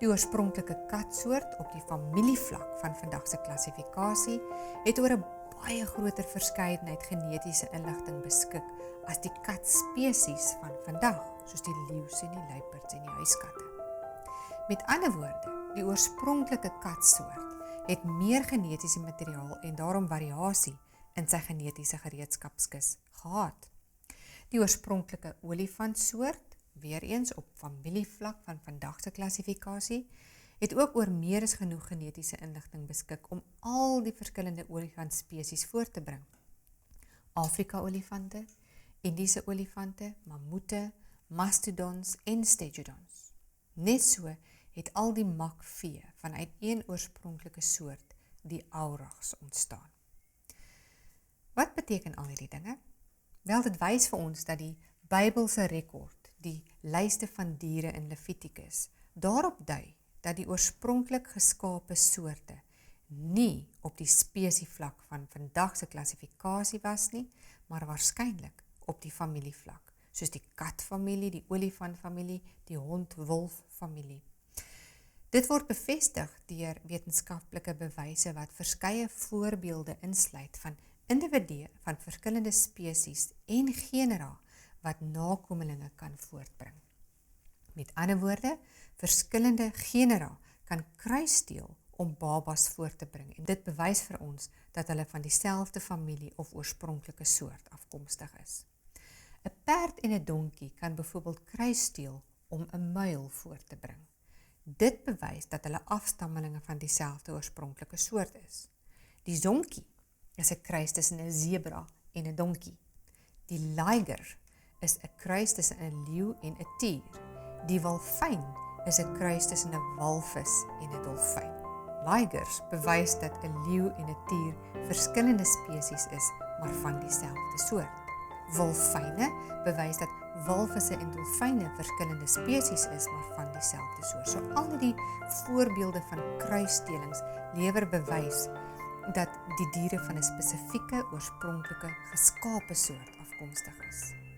Die oorspronklike katsoort op die familievlak van vandag se klassifikasie het oor 'n baie groter verskeidenheid genetiese inligting beskik as die katspesies van vandag, soos die leeu's en die luiperds en die huiskatte. Met ander woorde, die oorspronklike katsoort het meer genetiese materiaal en daarom variasie in sy genetiese gereedskapskis gehad. Die oorspronklike olifantsoort, weer eens op familievlak van vandag se klassifikasie, het ook oor meer as genoeg genetiese inligting beskik om al die verskillende olifantspesies voor te bring. Afrika-olifante, Indiese olifante, mammoete, mastodons en stegodons. Net so het al die makvee vanuit een oorspronklike soort, die aurags, ontstaan. Wat beteken al hierdie dinge? Wel, dit wys vir ons dat die Bybelse rekord, die lyste van diere in Levitikus, daarop dui dat die oorspronklik geskape soorte nie op die spesievlak van vandag se klassifikasie was nie, maar waarskynlik op die familievlak, soos die katfamilie, die olifantfamilie, die hond-wolf-familie. Dit word bevestig deur wetenskaplike bewyse wat verskeie voorbeelde insluit van individue van verskillende spesies en genera wat nakomelinge kan voortbring. Met ander woorde, verskillende genera kan kruisdeel om babas voort te bring en dit bewys vir ons dat hulle van dieselfde familie of oorspronklike soort afkomstig is. 'n Perd en 'n donkie kan byvoorbeeld kruisdeel om 'n muil voort te bring. Dit bewys dat hulle afstammelinge van dieselfde oorspronklike soort is. Die zonkie is 'n kruis tussen 'n zebra en 'n donkie. Die liger is 'n kruis tussen 'n leeu en 'n tier. Die walfyn is 'n kruis tussen 'n walvis en 'n dolfyn. Ligers bewys dat 'n leeu en 'n tier verskillende spesies is, maar van dieselfde soort. Walfyne bewys dat walvisse en dolfyne verskillende spesies is, maar van dieselfde soort. So al die voorbeelde van kruisdelings lewer bewys dat die diere van 'n spesifieke oorspronklike geskape soort afkomstig is.